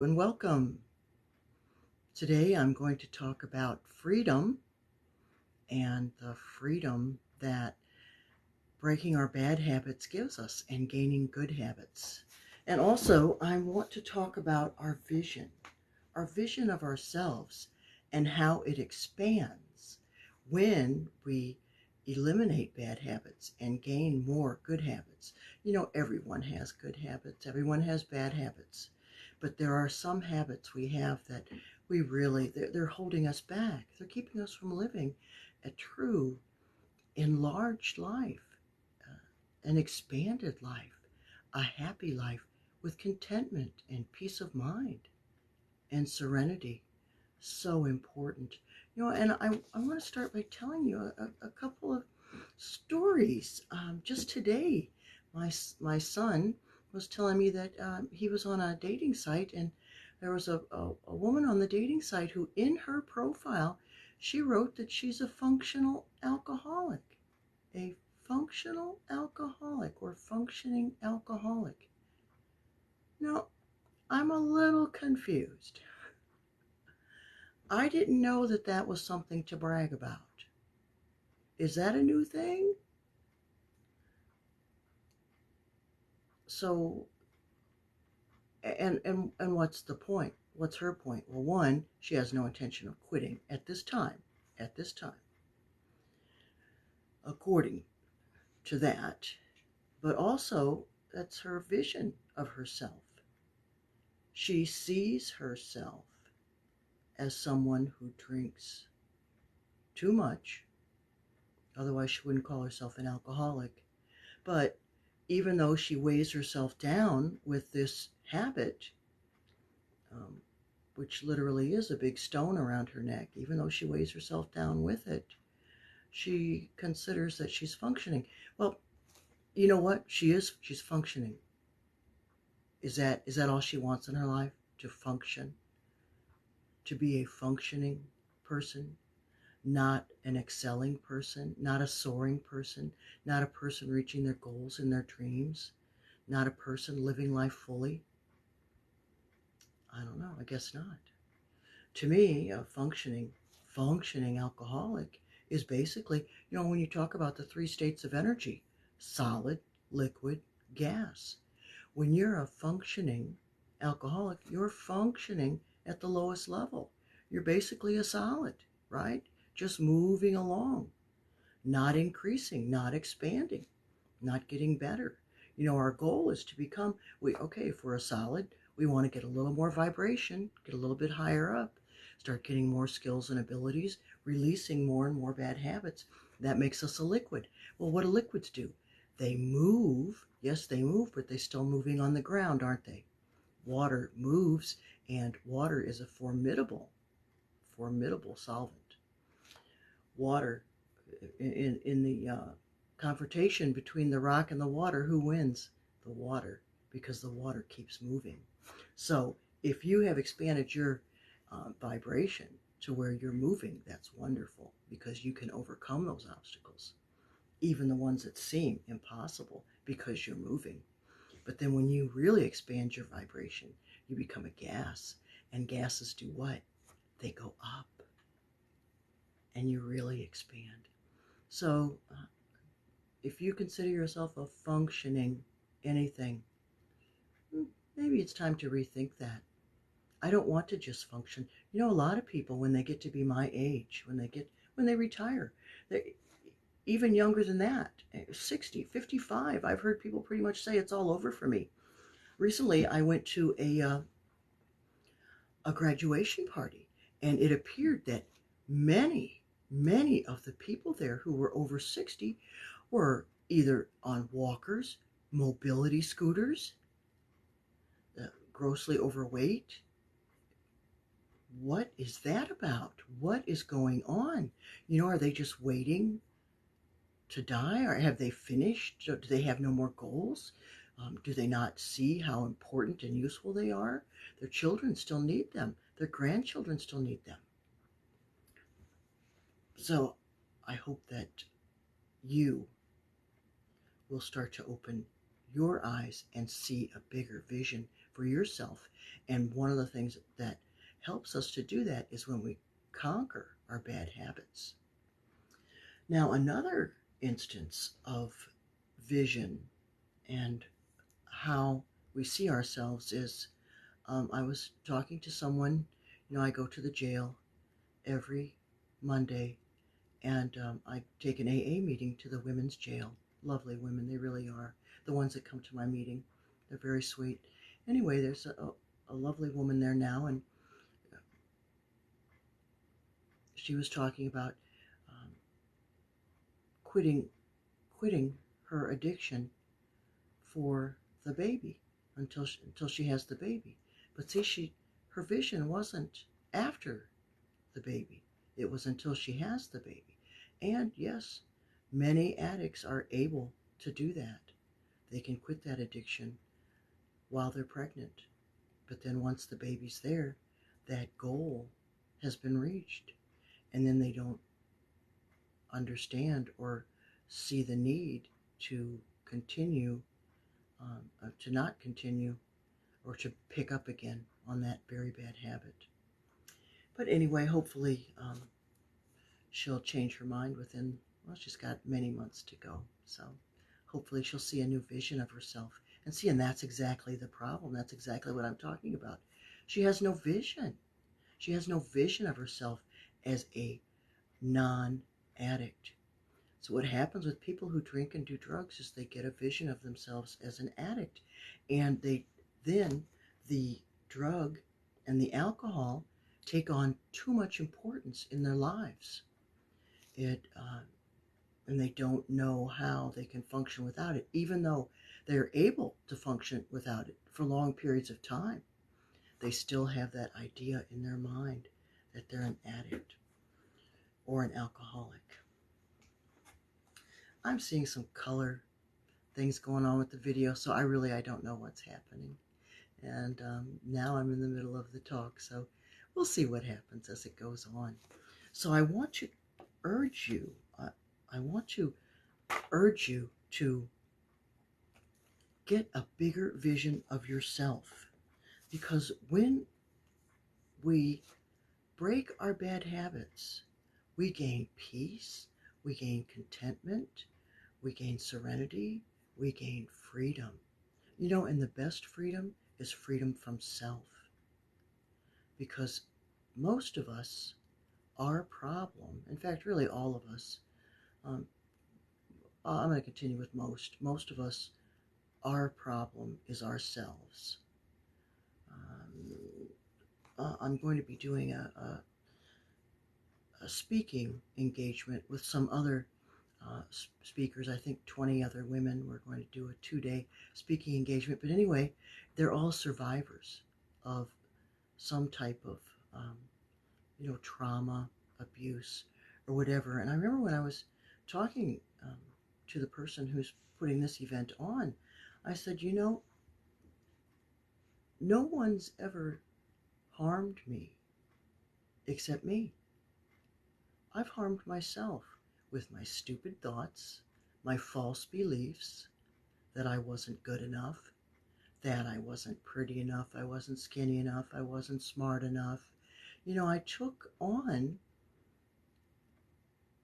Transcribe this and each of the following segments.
And welcome. Today I'm going to talk about freedom and the freedom that breaking our bad habits gives us and gaining good habits. And also, I want to talk about our vision of ourselves, and how it expands when we eliminate bad habits and gain more good habits. Everyone has good habits, everyone has bad habits, but there are some habits we have that they're holding us back. They're keeping us from living a true, enlarged life, an expanded life, a happy life with contentment and peace of mind and serenity. So important. And I want to start by telling you a couple of stories. Just today, my son was telling me that he was on a dating site, and there was a woman on the dating site who, in her profile, she wrote that she's a functional alcoholic. A functional alcoholic or functioning alcoholic. Now, I'm a little confused. I didn't know that that was something to brag about. Is that a new thing? So, and what's the point? What's her point? Well, one, she has no intention of quitting at this time. At this time, according to that. But also, that's her vision of herself. She sees herself as someone who drinks too much. Otherwise, she wouldn't call herself an alcoholic. But even though she weighs herself down with this habit, um, which literally is a big stone around her neck, even though she weighs herself down with it, she considers that she's functioning. Well, you know what? She's functioning. Is that all she wants in her life? To function, to be a functioning person, not an excelling person, not a soaring person, not a person reaching their goals and their dreams, not a person living life fully. I don't know. I guess not. To me, a functioning alcoholic is basically, when you talk about the three states of energy: solid, liquid, gas. When you're a functioning alcoholic, you're functioning at the lowest level. You're basically a solid, right? Just moving along, not increasing, not expanding, not getting better. Our goal is to become, if we're a solid, we want to get a little more vibration, get a little bit higher up, start getting more skills and abilities, releasing more and more bad habits. That makes us a liquid. Well, what do liquids do? They move. Yes, they move, but they're still moving on the ground, aren't they? Water moves, and water is a formidable solvent. Water, in the confrontation between the rock and the water, who wins? The water, because the water keeps moving. So if you have expanded your vibration to where you're moving, that's wonderful, because you can overcome those obstacles, even the ones that seem impossible, because you're moving. But then when you really expand your vibration, you become a gas. And gases do what? They go up, and you really expand. So if you consider yourself a functioning anything, maybe it's time to rethink that. I don't want to just function. A lot of people, when they get to be my age, when they retire, they even younger than that, 60, 55. I've heard people pretty much say it's all over for me. Recently, I went to a graduation party, and it appeared that many of the people there who were over 60 were either on walkers, mobility scooters, grossly overweight. What is that about? What is going on? Are they just waiting to die, or have they finished? Do they have no more goals? Do they not see how important and useful they are? Their children still need them. Their grandchildren still need them. So I hope that you will start to open your eyes and see a bigger vision for yourself. And one of the things that helps us to do that is when we conquer our bad habits. Now, another instance of vision and how we see ourselves is I was talking to someone. I go to the jail every Monday, and I take an AA meeting to the women's jail. Lovely women, they really are. The ones that come to my meeting, they're very sweet. Anyway, there's a lovely woman there now, and she was talking about um, quitting quitting her addiction for the baby until she has the baby. But see, her vision wasn't after the baby. It was until she has the baby. And yes, many addicts are able to do that. They can quit that addiction while they're pregnant. But then once the baby's there, that goal has been reached. And then they don't understand or see the need to continue, to not continue, or to pick up again on that very bad habit. But anyway, hopefully she'll change her mind within, well, she's got many months to go. So hopefully she'll see a new vision of herself. And that's exactly the problem. That's exactly what I'm talking about. She has no vision. She has no vision of herself as a non-addict. So what happens with people who drink and do drugs is they get a vision of themselves as an addict. And then the drug and the alcohol take on too much importance in their lives. And they don't know how they can function without it, even though they're able to function without it for long periods of time. They still have that idea in their mind that they're an addict or an alcoholic. I'm seeing some color things going on with the video, so I don't know what's happening. And now I'm in the middle of the talk, so we'll see what happens as it goes on. So I want to urge you, to get a bigger vision of yourself. Because when we break our bad habits, we gain peace, we gain contentment, we gain serenity, we gain freedom. And the best freedom is freedom from self. Because most of us, our problem, in fact, really all of us, um, I'm going to continue with most of us, our problem is ourselves. I'm going to be doing a speaking engagement with some other speakers. I think 20 other women. We're going to do a 2-day speaking engagement. But anyway, they're all survivors of some type of, trauma, abuse, or whatever. And I remember when I was talking to the person who's putting this event on, I said, no one's ever harmed me except me. I've harmed myself with my stupid thoughts, my false beliefs that I wasn't good enough, that I wasn't pretty enough, I wasn't skinny enough, I wasn't smart enough. I took on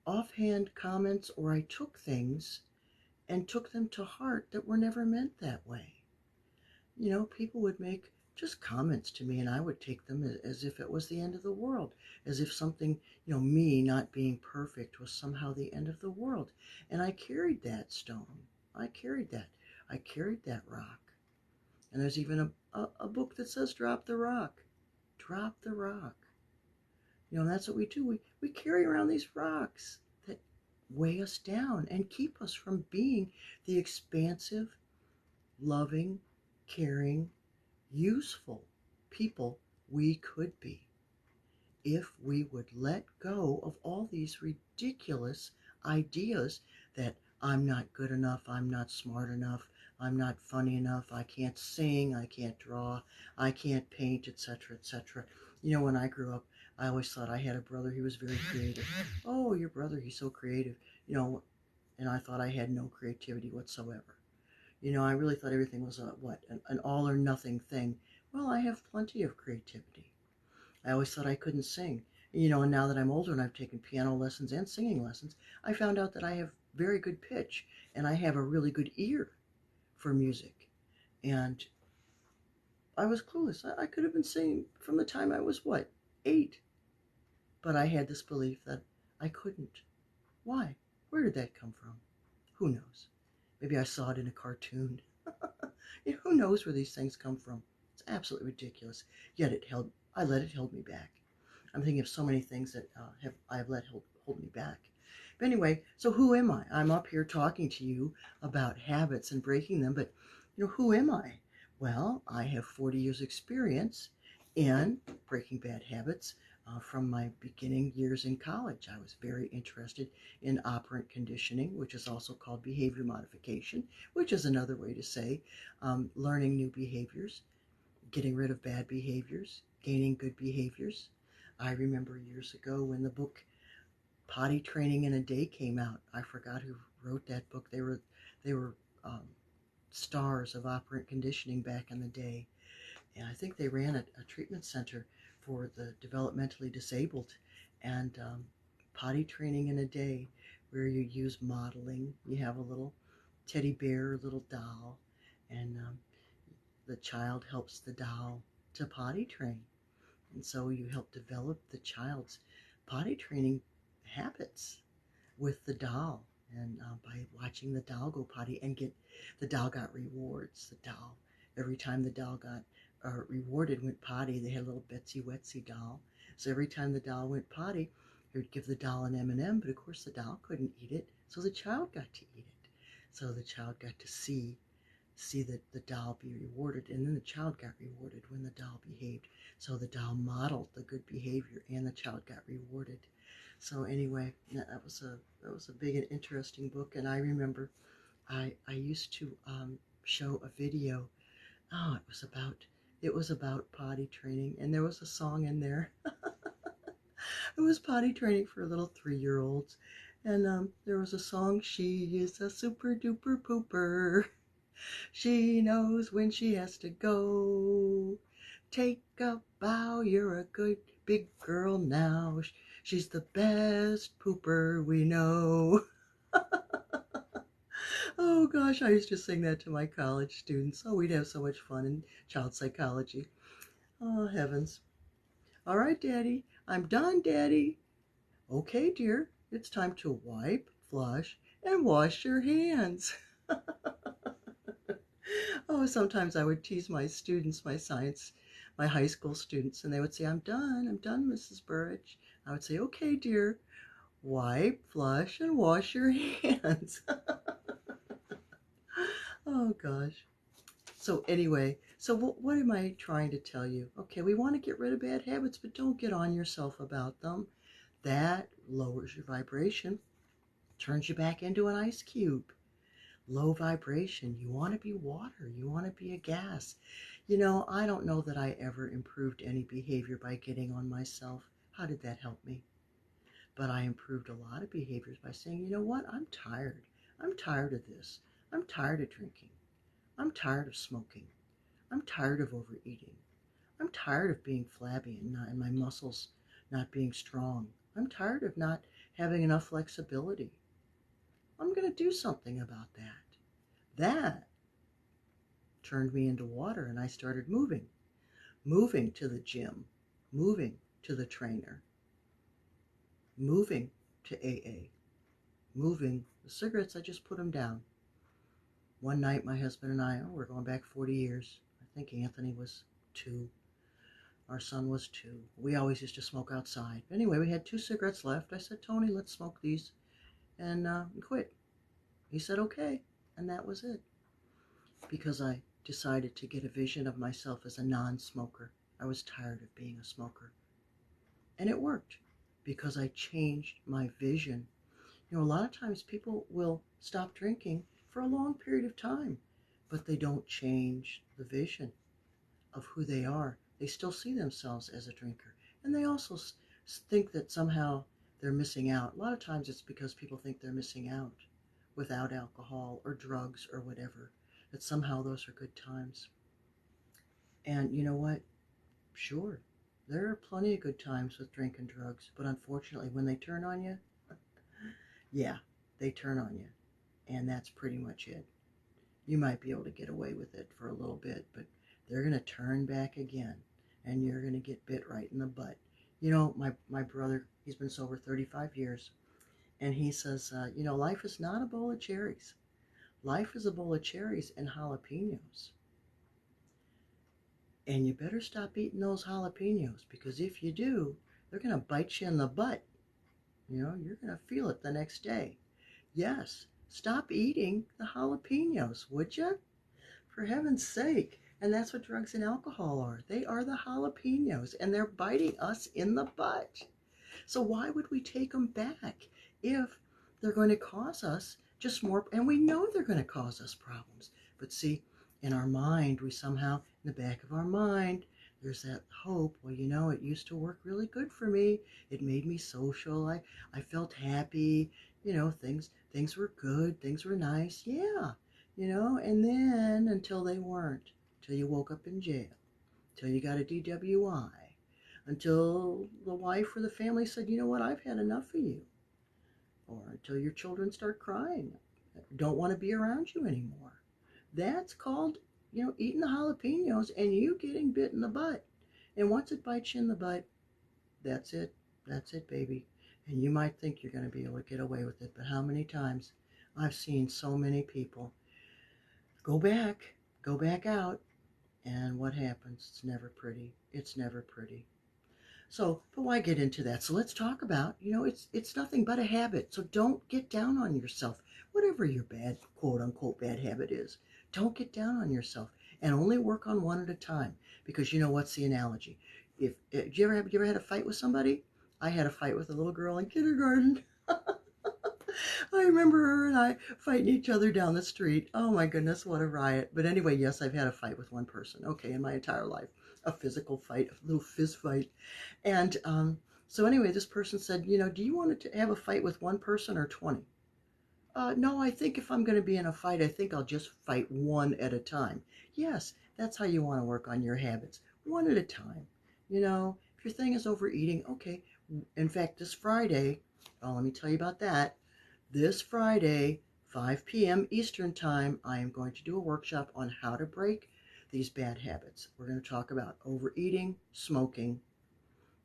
offhand comments, or I took things and took them to heart that were never meant that way. People would make just comments to me, and I would take them as if it was the end of the world, as if something, me not being perfect was somehow the end of the world. And I carried that stone. I carried that rock. And there's even a book that says, drop the rock. Drop the rock. And that's what we do. We carry around these rocks that weigh us down and keep us from being the expansive, loving, caring, useful people we could be if we would let go of all these ridiculous ideas that I'm not good enough, I'm not smart enough, I'm not funny enough, I can't sing, I can't draw, I can't paint, etc., etc. When I grew up, I always thought I had a brother who was very creative. Oh, your brother, he's so creative. And I thought I had no creativity whatsoever. I really thought everything was an all or nothing thing. Well, I have plenty of creativity. I always thought I couldn't sing. And now that I'm older and I've taken piano lessons and singing lessons, I found out that I have very good pitch and I have a really good ear for music. And I was clueless. I could have been singing from the time I was, 8? But I had this belief that I couldn't. Why? Where did that come from? Who knows? Maybe I saw it in a cartoon. Who knows where these things come from? It's absolutely ridiculous. Yet I let it hold me back. I'm thinking of so many things that I've let hold me back. But anyway, so who am I? I'm up here talking to you about habits and breaking them, but who am I? Well, I have 40 years experience in breaking bad habits. From my beginning years in college, I was very interested in operant conditioning, which is also called behavior modification, which is another way to say learning new behaviors, getting rid of bad behaviors, gaining good behaviors. I remember years ago when the book Potty Training in a Day came out. I forgot who wrote that book. They were stars of operant conditioning back in the day, and I think they ran a treatment center for the developmentally disabled. And Potty Training in a Day, where you use modeling. You have a little teddy bear, a little doll, and the child helps the doll to potty train. And so you help develop the child's potty training habits with the doll. And by watching the doll go potty and the doll got rewards. The doll, every time the doll got rewarded, went potty, they had a little Betsy Wetsy doll. So every time the doll went potty, he would give the doll an M&M, but of course the doll couldn't eat it, so the child got to eat it. So the child got to see the doll be rewarded, and then the child got rewarded when the doll behaved. So the doll modeled the good behavior, and the child got rewarded. So anyway, that was a big and interesting book. And I remember I used to show a video. Oh, it was about potty training, and there was a song in there. It was potty training for little 3-year-olds, and there was a song. She is a super duper pooper. She knows when she has to go. Take a bow, you're a good big girl now. She's the best pooper we know. Oh gosh, I used to sing that to my college students. Oh, we'd have so much fun in child psychology. Oh, heavens. All right, Daddy. I'm done, Daddy. Okay, dear. It's time to wipe, flush, and wash your hands. Oh, sometimes I would tease my students, my high school students, and they would say, I'm done, Mrs. Burich. I would say, okay, dear, wipe, flush, and wash your hands. Oh, gosh. So anyway, what am I trying to tell you? Okay, we want to get rid of bad habits, but don't get on yourself about them. That lowers your vibration, turns you back into an ice cube. Low vibration. You want to be water. You want to be a gas. I don't know that I ever improved any behavior by getting on myself. How did that help me? But I improved a lot of behaviors by saying, you know what? I'm tired. I'm tired of this. I'm tired of drinking. I'm tired of smoking. I'm tired of overeating. I'm tired of being flabby and my muscles not being strong. I'm tired of not having enough flexibility. I'm going to do something about that. That turned me into water, and I started moving to the gym, moving to the trainer, moving to AA, moving. The cigarettes, I just put them down. One night, my husband and I, we're going back 40 years. I think Anthony was 2. Our son was 2. We always used to smoke outside. Anyway, we had 2 cigarettes left. I said, Tony, let's smoke these and quit. He said, okay. And that was it. Because I decided to get a vision of myself as a non-smoker. I was tired of being a smoker. And it worked because I changed my vision. A lot of times people will stop drinking for a long period of time, but they don't change the vision of who they are. They still see themselves as a drinker. And they also think that somehow they're missing out. A lot of times it's because people think they're missing out without alcohol or drugs or whatever, that somehow those are good times. And you know what? Sure, there are plenty of good times with drink and drugs, but unfortunately, when they turn on you, yeah, they turn on you. And that's pretty much it. You might be able to get away with it for a little bit, but they're going to turn back again, and you're going to get bit right in the butt. You know, my brother, he's been sober 35 years, and he says, life is not a bowl of cherries. Life is a bowl of cherries and jalapenos. And you better stop eating those jalapenos, because if you do, they're going to bite you in the butt. You're going to feel it the next day. Yes, stop eating the jalapenos, would you? For heaven's sake. And that's what drugs and alcohol are. They are the jalapenos, and they're biting us in the butt. So why would we take them back if they're going to cause us just more? And we know they're going to cause us problems. But see, in our mind, we somehow, in the back of our mind, there's that hope. Well, it used to work really good for me. It made me social. I felt happy. Things were good. Things were nice. Yeah. And then until they weren't, until you woke up in jail, until you got a DWI, until the wife or the family said, you know what, I've had enough of you, or until your children start crying, don't want to be around you anymore. That's called, eating the jalapenos and you getting bit in the butt. And once it bites you in the butt, that's it. That's it, baby. And you might think you're going to be able to get away with it, but how many times I've seen so many people go back out, and what happens? It's never pretty. It's never pretty. So, but why get into that? So let's talk about, it's nothing but a habit. So don't get down on yourself. Whatever your bad, quote unquote, bad habit is, don't get down on yourself, and only work on one at a time. Because what's the analogy? If you ever had a fight with somebody? I had a fight with a little girl in kindergarten. I remember her and I fighting each other down the street. Oh my goodness, what a riot. But anyway, yes, I've had a fight with one person, okay, in my entire life. A physical fight, a little fist fight. And so anyway, this person said, do you want to have a fight with one person or 20? No, I think if I'm going to be in a fight, I think I'll just fight one at a time. Yes, that's how you want to work on your habits. One at a time. If your thing is overeating, okay. In fact, this Friday, let me tell you about that. This Friday, 5 p.m. Eastern Time, I am going to do a workshop on how to break these bad habits. We're going to talk about overeating, smoking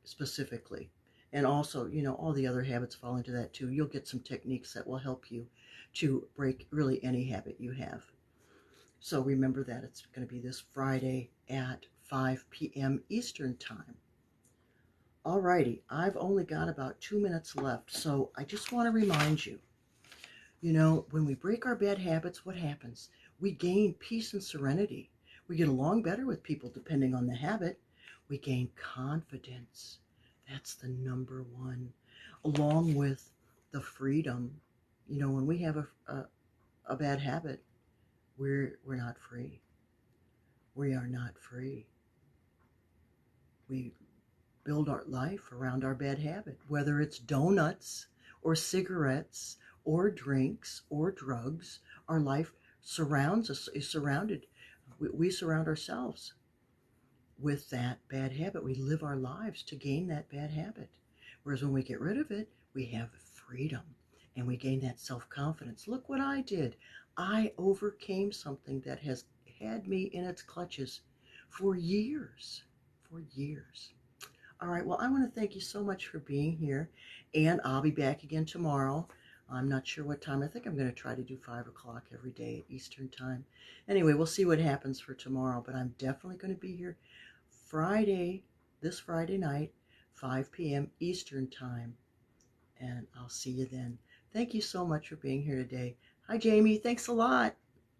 specifically. And also, all the other habits fall into that too. You'll get some techniques that will help you to break really any habit you have. So remember that it's going to be this Friday at 5 p.m. Eastern Time. Alrighty, I've only got about 2 minutes left, so I just want to remind you, when we break our bad habits, what happens? We gain peace and serenity. We get along better with people depending on the habit. We gain confidence. That's the number one. Along with the freedom. When we have a bad habit, we're not free. We are not free. We build our life around our bad habit, whether it's donuts or cigarettes or drinks or drugs. Our life surrounds us, is surrounded. We surround ourselves with that bad habit. We live our lives to gain that bad habit. Whereas when we get rid of it, we have freedom and we gain that self-confidence. Look what I did. I overcame something that has had me in its clutches for years. All right, well, I want to thank you so much for being here, and I'll be back again tomorrow. I'm not sure what time. I think I'm going to try to do 5 o'clock every day at Eastern Time. Anyway, we'll see what happens for tomorrow, but I'm definitely going to be here this Friday night, 5 p.m. Eastern Time, and I'll see you then. Thank you so much for being here today. Hi, Jamie. Thanks a lot.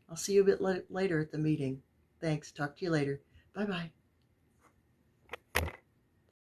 I'll see you a bit later at the meeting. Thanks. Talk to you later. Bye-bye.